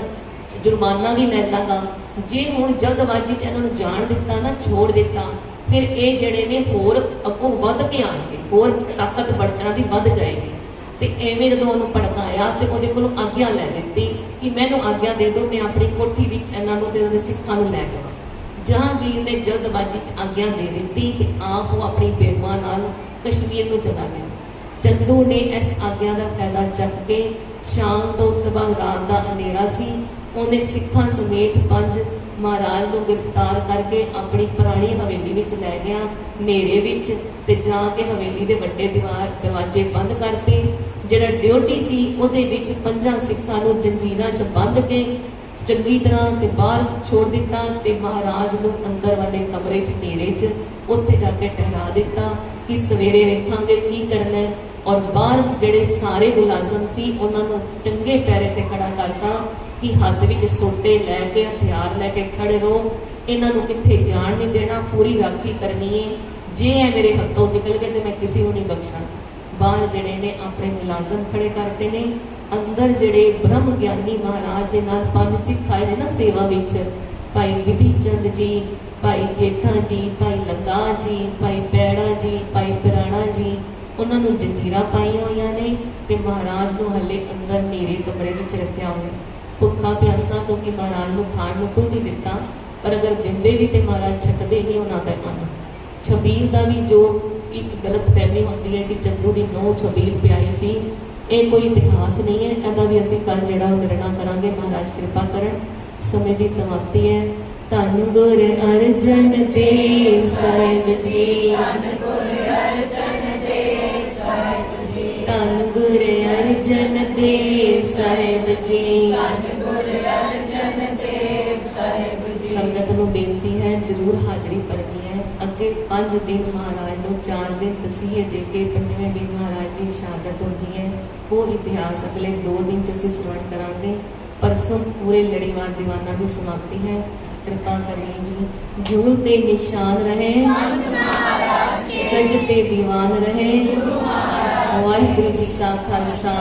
ਜੁਰਮਾਨਾ ਵੀ ਲੈ ਲਾਂਗਾ। ਜੇ ਹੁਣ ਜਲਦਬਾਜ਼ੀ 'ਚ ਇਹਨਾਂ ਨੂੰ ਜਾਣ ਦਿੱਤਾ ਨਾ, ਛੋੜ ਦਿੱਤਾ, ਫਿਰ ਇਹ ਜਿਹੜੇ ਨੇ ਹੋਰ ਅੱਗੋਂ ਵੱਧ ਕੇ ਆਣਗੇ, ਹੋਰ ਤਾਕਤ ਇਹਨਾਂ ਦੀ ਵੱਧ ਜਾਏਗੀ। ਤੇ ਐਵੇਂ ਜਦੋਂ ਉਹਨੂੰ ਭੜਕਾਇਆ ਤੇ ਉਹਦੇ ਕੋਲੋਂ ਆਗਿਆ ਲੈ ਦਿੱਤੀ ਕਿ ਮੈਨੂੰ ਆਗਿਆ ਦੇ ਦਿਓ, ਮੈਂ ਆਪਣੀ ਕੋਠੀ ਵਿੱਚ ਇਹਨਾਂ ਨੂੰ ਤੇ ਉਹਦੇ ਸਿੱਖਾਂ ਨੂੰ ਲੈ ਜਾਵਾਂ। ਜਹਾਂਗੀਰ ਨੇ ਜਲਦਬਾਜ਼ੀ 'ਚ ਆਗਿਆ ਦੇ ਦਿੱਤੀ ਤੇ ਆਪ ਉਹ ਆਪਣੀ ਬੇਗਮਾਂ ਨਾਲ ਕਸ਼ਮੀਰ ਨੂੰ ਚਲਾ ਗਿਆ। ਚੰਦੂ ਨੇ ਇਸ ਆਗਿਆ ਦਾ ਫਾਇਦਾ ਚੱਕ ਕੇ ਸ਼ਾਮ ਤੋਂ ਉਸ ਤੋਂ ਬਾਅਦ ਰਾਤ ਦਾ ਹਨੇਰਾ ਸੀ, ਉਹਨੇ ਸਿੱਖਾਂ ਸਮੇਤ 5 ਮਹਾਰਾਜ ਨੂੰ ਗ੍ਰਿਫਤਾਰ ਕਰਕੇ ਆਪਣੀ ਪੁਰਾਣੀ ਹਵੇਲੀ ਵਿੱਚ ਲੈ ਗਿਆ ਹਨੇਰੇ ਵਿੱਚ, ਤੇ ਜਾ ਕੇ ਹਵੇਲੀ ਦੇ ਵੱਡੇ ਦਰਵਾਜ਼ੇ ਬੰਦ ਕਰਤੇ। ਜਿਹੜਾ ਡਿਊਟੀ ਸੀ ਉਹਦੇ ਵਿੱਚ 5 ਸਿੱਖਾਂ ਨੂੰ ਜੰਜੀਰਾਂ 'ਚ ਬੰਨ੍ਹ ਕੇ ਚੰਗੀ ਤਰ੍ਹਾਂ ਤੇ ਬਾਹਰ ਛੋੜ ਦਿੱਤਾ, ਤੇ ਮਹਾਰਾਜ ਨੂੰ ਅੰਦਰ ਵਾਲੇ ਕਮਰੇ 'ਚ ਹਨੇਰੇ 'ਚ ਉੱਥੇ ਜਾ ਕੇ ਠਹਿਰਾ ਦਿੱਤਾ ਕਿ ਸਵੇਰੇ ਵੇਖਾਂਗੇ ਕੀ ਕਰਨਾ ਹੈ। ਔਰ ਬਾਹਰ ਜਿਹੜੇ ਸਾਰੇ ਮੁਲਾਜ਼ਮ ਸੀ ਉਹਨਾਂ ਨੂੰ ਚੰਗੇ ਪੈਰੇ ਤੇ ਖੜਾ ਕਰਤਾ कि हथ विच सोटे लैके हथियार लैके खड़े रहो, इन्हां नूं कित्थे जाण नहीं देना, पूरी राखी करनी है। जे ए मेरे हथों निकल गए तो मैं किसी को नहीं बख्शा। बाहर जड़े ने अपने मुलाजम खड़े करते ने, अंदर जड़े ब्रह्म ज्ञानी महाराज के नाल 5 सिख आए ने ना सेवा विच, भाई विधि चंद जी, भाई जेठा जी, भाई लंगा जी, भाई पैड़ा जी, भाई पिराणा जी, उन्होंने जंजीरा पाइया हुई ने ते महाराज को हले अंदर नीरे कमरे में रखा हुआ, भुखा प्यासा, क्योंकि महाराज को खाण को कुछ नहीं दिता, पर अगर दिंदे भी तो महाराज छकते नहीं उन्होंने मन। छबील का भी जो एक गलत फहमी होती है कि चंदू की नौ छबील प्याई सी, ये कोई इतिहास नहीं है, इसका भी असीं कल जिहड़ा निर्णय करांगे, महाराज कृपा करन। समय की समाप्ति है। धन गुर अर्जन देव साहिब जी, धन गुर अर्जन देव साहिब जी, धन गुर अर्जन देव साहिब जी, धन गुर अर्जन देव साहिब जी। संगत नूं बेनती है जरूर हाजरी भरनी है। अगे 5 दिन महाराज को 4 दिन तसीहे दे के 5वें दिन महाराज की शहादत होती है। वो इतिहास अगले 2 दिन असीं श्रवण करांगे। परसों पूरे लड़ीवार दीवाना की समाप्ति है। कृपा करें जी। झूलते निशान रहे, सजते दीवान रहे। वाहिगुरू जी का खालसा।